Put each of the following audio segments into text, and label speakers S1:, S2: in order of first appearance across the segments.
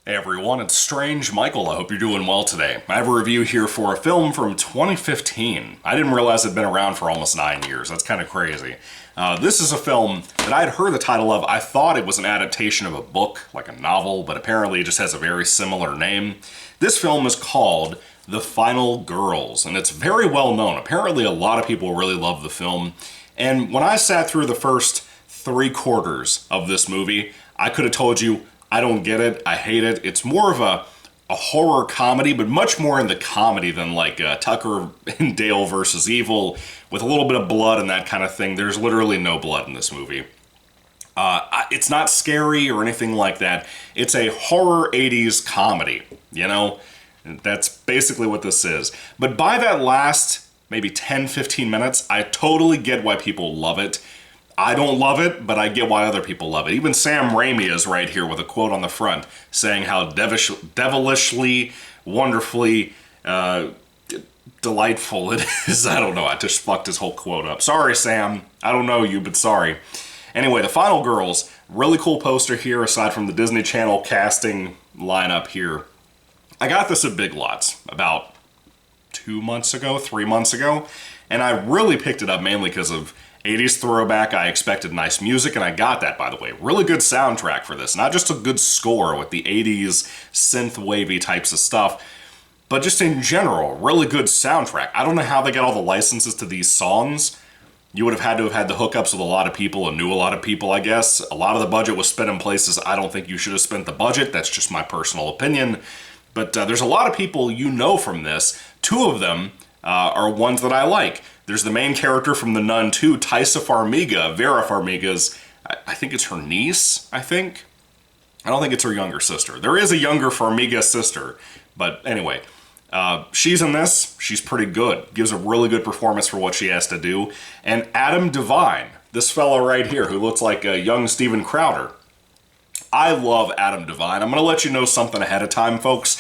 S1: Hey everyone, it's Strange Michael. I hope you're doing well today. I have a review here for a film from 2015. I didn't realize it'd been around for almost 9 years. That's kind of crazy. This is a film that I'd heard the title of. I thought it was an adaptation of a book, like a novel, but apparently it just has a very similar name. This film is called The Final Girls, and it's very well known. Apparently a lot of people really love the film. And when I sat through the first 3/4 of this movie, I could have told you, I don't get it, I hate it. It's more of a horror comedy, but much more in the comedy than like Tucker and Dale versus Evil, with a little bit of blood and that kind of thing. There's literally no blood in this movie. It's not scary or anything like that. It's a horror 80s comedy, you know? That's basically what this is. But by that last maybe 10-15 minutes, I totally get why people love it. I don't love it, but I get why other people love it. Even Sam Raimi is right here with a quote on the front saying how devilishly, wonderfully delightful it is. I don't know, I just fucked his whole quote up. Sorry, Sam. I don't know you, but sorry. Anyway, The Final Girls, really cool poster here aside from the Disney Channel casting lineup here. I got this at Big Lots about 2 months ago, 3 months ago, and I really picked it up mainly because of 80s throwback. I expected nice music, and I got that, by the way. Really good soundtrack for this. Not just a good score with the 80s synth-wavy types of stuff, but just in general, really good soundtrack. I don't know how they got all the licenses to these songs. You would have had to have had the hookups with a lot of people and knew a lot of people, I guess. A lot of the budget was spent in places I don't think you should have spent the budget. That's just my personal opinion. But there's a lot of people you know from this. Two of them are ones that I like. There's the main character from The Nun 2, Taissa Farmiga. Vera Farmiga's, I think it's her niece, I think? I don't think it's her younger sister. There is a younger Farmiga sister, but anyway. She's in this. She's pretty good. Gives a really good performance for what she has to do. And Adam Devine, this fella right here, who looks like a young Steven Crowder. I love Adam Devine. I'm going to let you know something ahead of time, folks.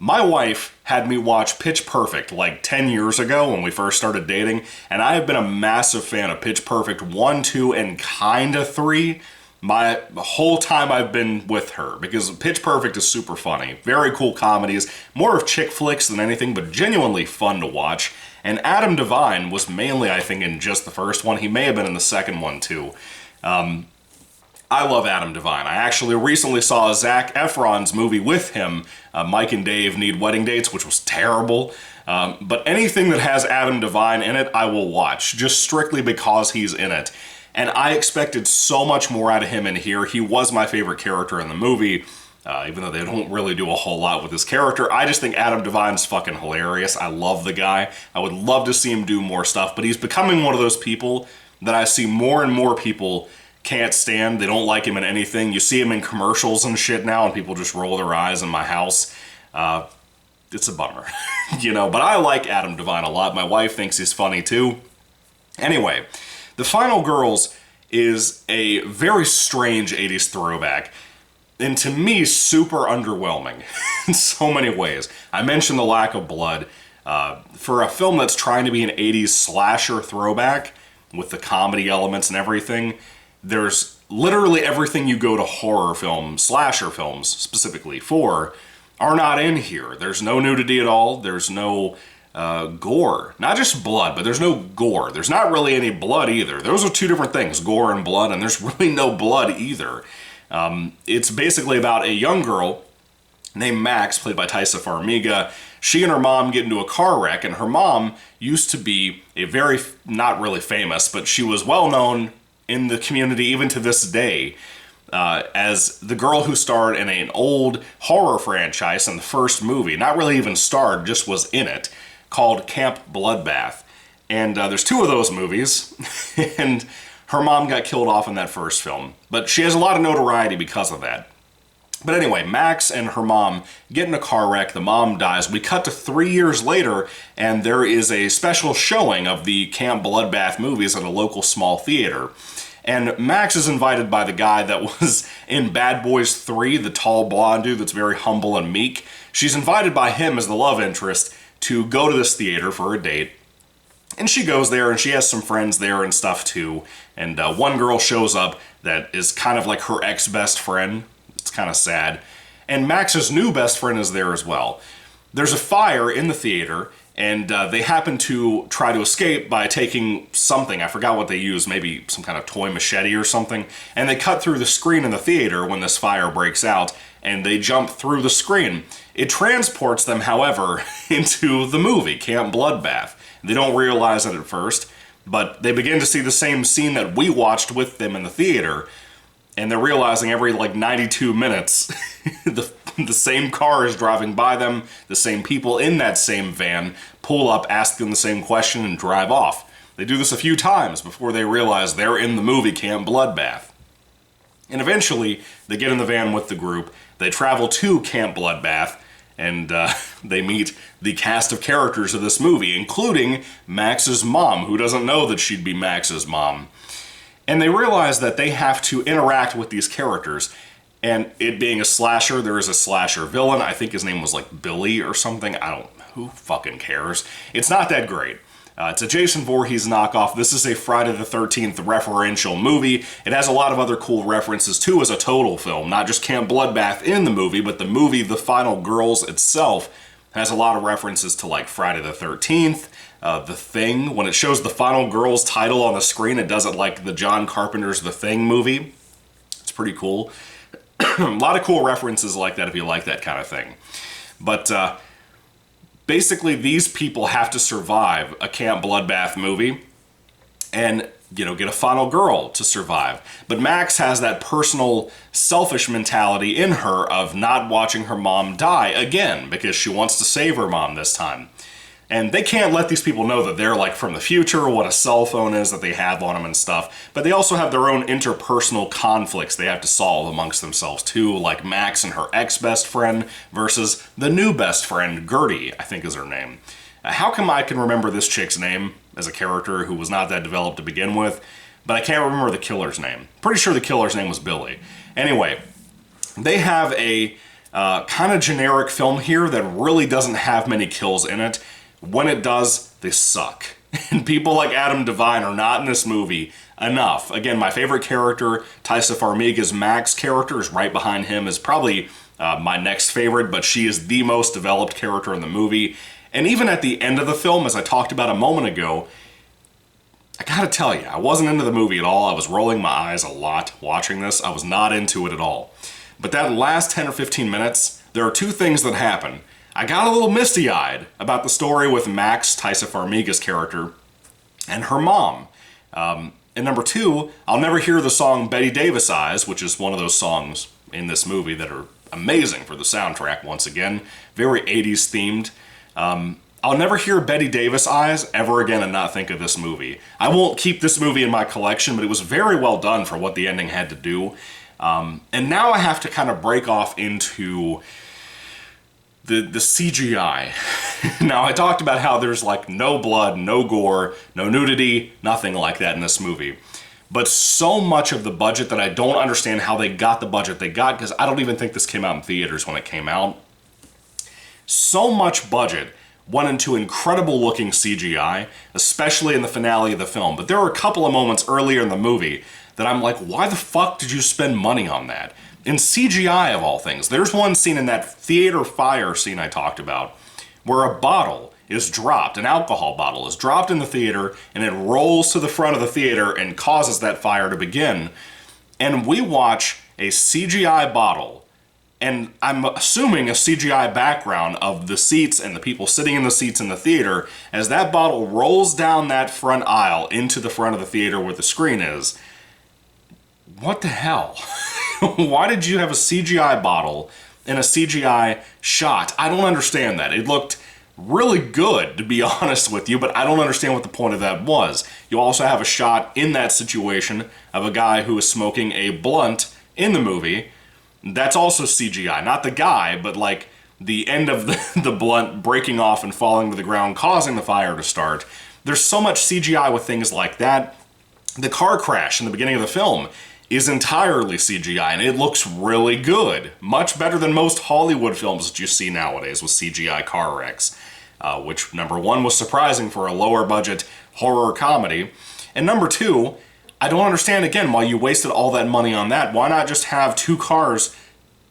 S1: My wife had me watch Pitch Perfect like 10 years ago when we first started dating, and I have been a massive fan of Pitch Perfect 1, 2, and kinda 3 the whole time I've been with her, because Pitch Perfect is super funny. Very cool comedies, more of chick flicks than anything, but genuinely fun to watch. And Adam Devine was mainly, I think, in just the first one. He may have been in the second one, too. I love Adam Devine. I actually recently saw Zac Efron's movie with him, Mike and Dave Need Wedding Dates, which was terrible. But anything that has Adam Devine in it, I will watch, just strictly because he's in it. And I expected so much more out of him in here. He was my favorite character in the movie, even though they don't really do a whole lot with his character. I just think Adam Devine's fucking hilarious. I love the guy. I would love to see him do more stuff, but he's becoming one of those people that I see more and more people can't stand. They don't like him in anything. You see him in commercials and shit now, and people just roll their eyes in my house. It's a bummer, you know, but I like Adam Devine a lot. My wife thinks he's funny too. Anyway, The Final Girls is a very strange 80s throwback, and to me, super underwhelming in so many ways. I mentioned the lack of blood. For a film that's trying to be an 80s slasher throwback, with the comedy elements and everything, there's literally everything you go to horror films, slasher films specifically for, are not in here. There's no nudity at all. There's no gore. Not just blood, but there's no gore. There's not really any blood either. Those are two different things, gore and blood, and there's really no blood either. It's basically about a young girl named Max, played by Taissa Farmiga. She and her mom get into a car wreck, and her mom used to be a very, not really famous, but she was well known in the community even to this day as the girl who starred in an old horror franchise in the first movie. Not really even starred, just was in it, called Camp Bloodbath. And there's 2 of those movies, and her mom got killed off in that first film. But she has a lot of notoriety because of that. But anyway, Max and her mom get in a car wreck, the mom dies. We cut to 3 years later, and there is a special showing of the Camp Bloodbath movies at a local small theater. And Max is invited by the guy that was in Bad Boys 3, the tall blonde dude that's very humble and meek. She's invited by him as the love interest to go to this theater for a date. And she goes there, and she has some friends there and stuff too. And one girl shows up that is kind of like her ex-best friend. It's kind of sad. And Max's new best friend is there as well. There's a fire in the theater, and they happen to try to escape by taking something. I forgot what they used, maybe some kind of toy machete or something. And they cut through the screen in the theater when this fire breaks out, and they jump through the screen. It transports them, however, into the movie, Camp Bloodbath. They don't realize it at first, but they begin to see the same scene that we watched with them in the theater, and they're realizing every, 92 minutes, the same car is driving by them, the same people in that same van pull up, ask them the same question, and drive off. They do this a few times before they realize they're in the movie Camp Bloodbath. And eventually, they get in the van with the group, they travel to Camp Bloodbath, and they meet the cast of characters of this movie, including Max's mom, who doesn't know that she'd be Max's mom. And they realize that they have to interact with these characters. And it being a slasher, there is a slasher villain. I think his name was Billy or something. Who fucking cares? It's not that great. It's a Jason Voorhees knockoff. This is a Friday the 13th referential movie. It has a lot of other cool references too as a total film. Not just Camp Bloodbath in the movie, but the movie The Final Girls itself has a lot of references to Friday the 13th, The Thing. When it shows The Final Girls title on the screen, it does it like the John Carpenter's The Thing movie. It's pretty cool. A lot of cool references like that if you like that kind of thing. But basically, these people have to survive a Camp Bloodbath movie and, get a final girl to survive. But Max has that personal, selfish mentality in her of not watching her mom die again because she wants to save her mom this time. And they can't let these people know that they're from the future, what a cell phone is that they have on them and stuff. But they also have their own interpersonal conflicts they have to solve amongst themselves too, like Max and her ex-best friend versus the new best friend, Gertie, I think is her name. How come I can remember this chick's name as a character who was not that developed to begin with, but I can't remember the killer's name. Pretty sure the killer's name was Billy. Anyway, they have a kind of generic film here that really doesn't have many kills in it. When it does, they suck. And people like Adam Devine are not in this movie enough. Again, my favorite character, Taissa Farmiga's Max character, is right behind him, is probably my next favorite, but she is the most developed character in the movie. And even at the end of the film, as I talked about a moment ago, I gotta tell you, I wasn't into the movie at all. I was rolling my eyes a lot watching this. I was not into it at all. But that last 10 or 15 minutes, there are two things that happen. I got a little misty-eyed about the story with Max, Taissa Farmiga's character, and her mom. And number two, I'll never hear the song Betty Davis Eyes, which is one of those songs in this movie that are amazing for the soundtrack, once again. Very 80s themed. I'll never hear Betty Davis Eyes ever again and not think of this movie. I won't keep this movie in my collection, but it was very well done for what the ending had to do. And now I have to kind of break off into the CGI. Now, I talked about how there's no blood, no gore, no nudity, nothing like that in this movie. But so much of the budget that I don't understand how they got the budget they got, because I don't even think this came out in theaters when it came out. So much budget went into incredible looking CGI, especially in the finale of the film. But there were a couple of moments earlier in the movie that I'm like, why the fuck did you spend money on that? In CGI of all things, there's one scene in that theater fire scene I talked about where a bottle is dropped, an alcohol bottle is dropped in the theater, and it rolls to the front of the theater and causes that fire to begin. And we watch a CGI bottle, and I'm assuming a CGI background of the seats and the people sitting in the seats in the theater as that bottle rolls down that front aisle into the front of the theater where the screen is. What the hell? Why did you have a CGI bottle in a CGI shot? I don't understand that. It looked really good, to be honest with you, but I don't understand what the point of that was. You also have a shot in that situation of a guy who is smoking a blunt in the movie. That's also CGI. Not the guy, but the end of the blunt breaking off and falling to the ground, causing the fire to start. There's so much CGI with things like that. The car crash in the beginning of the film is entirely CGI, and it looks really good. Much better than most Hollywood films that you see nowadays with CGI car wrecks. Which, number one, was surprising for a lower budget horror comedy. And number two, I don't understand, again, why you wasted all that money on that. Why not just have two cars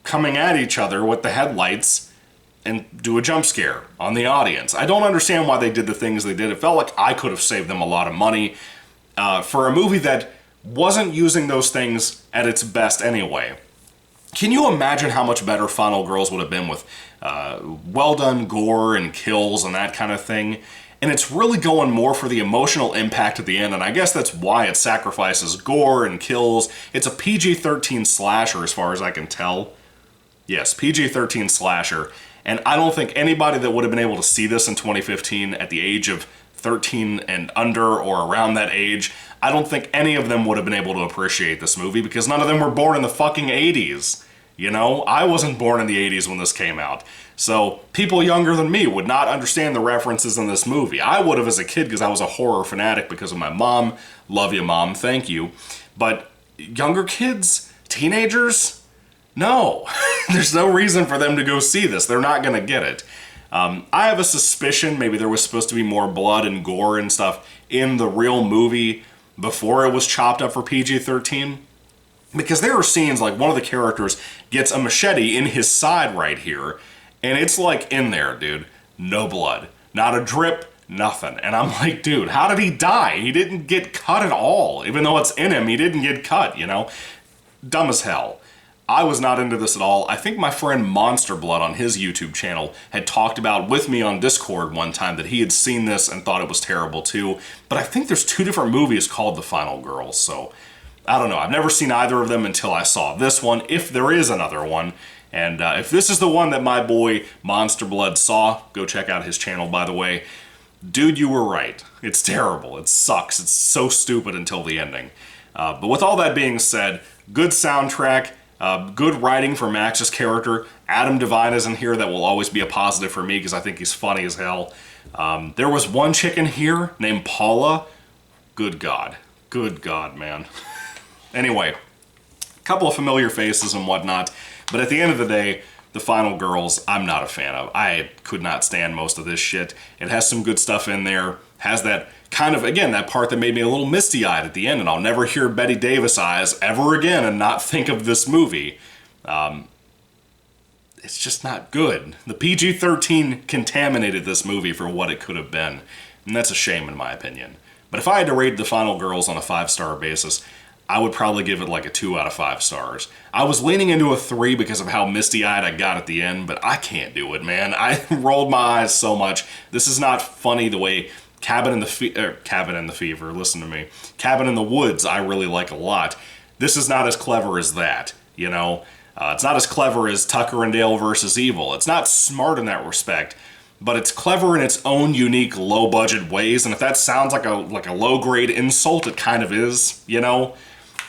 S1: coming at each other with the headlights and do a jump scare on the audience. I don't understand why they did the things they did. It felt like I could have saved them a lot of money for a movie that wasn't using those things at its best anyway. Can you imagine how much better Final Girls would have been with well done gore and kills and that kind of thing? And it's really going more for the emotional impact at the end, and I guess that's why it sacrifices gore and kills. It's a PG-13 slasher as far as I can tell. Yes, PG-13 slasher. And I don't think anybody that would have been able to see this in 2015 at the age of 13 and under or around that age, I don't think any of them would have been able to appreciate this movie because none of them were born in the fucking 80s. You know, I wasn't born in the 80s when this came out. So people younger than me would not understand the references in this movie. I would have as a kid because I was a horror fanatic because of my mom. Love you, Mom. Thank you. But younger kids, teenagers, no. There's no reason for them to go see this. They're not going to get it. I have a suspicion maybe there was supposed to be more blood and gore and stuff in the real movie before it was chopped up for PG-13. Because there are scenes like one of the characters gets a machete in his side right here, and it's like in there, dude. No blood. Not a drip, nothing. And I'm like, dude, how did he die? He didn't get cut at all. Even though it's in him, he didn't get cut, you know? Dumb as hell. I was not into this at all. I think my friend Monster Blood on his YouTube channel had talked about with me on Discord one time that he had seen this and thought it was terrible too. But I think there's 2 different movies called The Final Girls, so I don't know. I've never seen either of them until I saw this one, if there is another one. And if this is the one that my boy Monster Blood saw, go check out his channel, by the way. Dude, you were right. It's terrible. It sucks. It's so stupid until the ending. But with all that being said, good soundtrack, good writing for Max's character. Adam Devine is in here. That will always be a positive for me because I think he's funny as hell. There was one chick in here named Paula. Good God. Good God, man. Anyway, a couple of familiar faces and whatnot, but at the end of the day, The Final Girls, I'm not a fan of. I could not stand most of this shit. It has some good stuff in there, has that kind of, again, that part that made me a little misty-eyed at the end, and I'll never hear Betty Davis eyes ever again and not think of this movie. It's just not good. The PG-13 contaminated this movie for what it could have been, and that's a shame in my opinion. But if I had to rate The Final Girls on a 5-star basis, I would probably give it like a 2 out of 5 stars. I was leaning into a 3 because of how misty-eyed I got at the end, but I can't do it, man. I rolled my eyes so much. This is not funny the way Cabin in the Fever, listen to me. Cabin in the Woods, I really like a lot. This is not as clever as that, you know? It's not as clever as Tucker and Dale versus Evil. It's not smart in that respect, but it's clever in its own unique low-budget ways, and if that sounds like a low-grade insult, it kind of is, you know?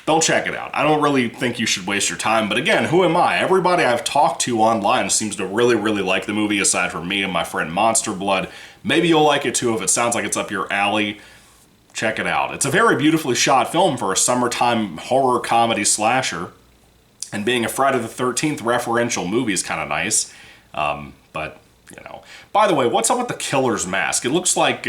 S1: Don't check it out. I don't really think you should waste your time, but again, who am I? Everybody I've talked to online seems to really, really like the movie, aside from me and my friend Monster Blood. Maybe you'll like it too if it sounds like it's up your alley. Check it out. It's a very beautifully shot film for a summertime horror comedy slasher, and being a Friday the 13th referential movie is kind of nice, but, you know. By the way, what's up with the killer's mask? It looks like,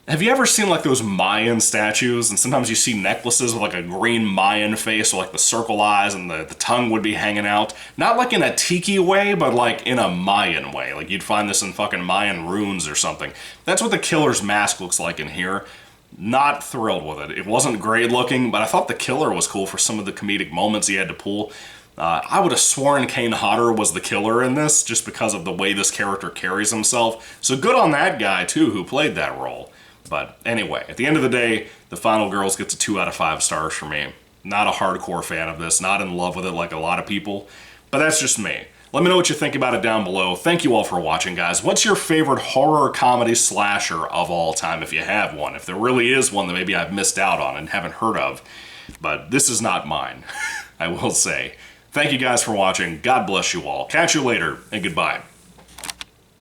S1: have you ever seen like those Mayan statues, and sometimes you see necklaces with like a green Mayan face, or like the circle eyes and the tongue would be hanging out? Not like in a tiki way, but like in a Mayan way. Like you'd find this in fucking Mayan runes or something. That's what the killer's mask looks like in here. Not thrilled with it. It wasn't great looking, but I thought the killer was cool for some of the comedic moments he had to pull. I would have sworn Kane Hodder was the killer in this, just because of the way this character carries himself. So good on that guy, too, who played that role. But anyway, at the end of the day, The Final Girls gets a 2 out of 5 stars for me. Not a hardcore fan of this, not in love with it like a lot of people, but that's just me. Let me know what you think about it down below. Thank you all for watching, guys. What's your favorite horror comedy slasher of all time, if you have one? If there really is one that maybe I've missed out on and haven't heard of. But this is not mine, I will say. Thank you guys for watching. God bless you all. Catch you later, and goodbye.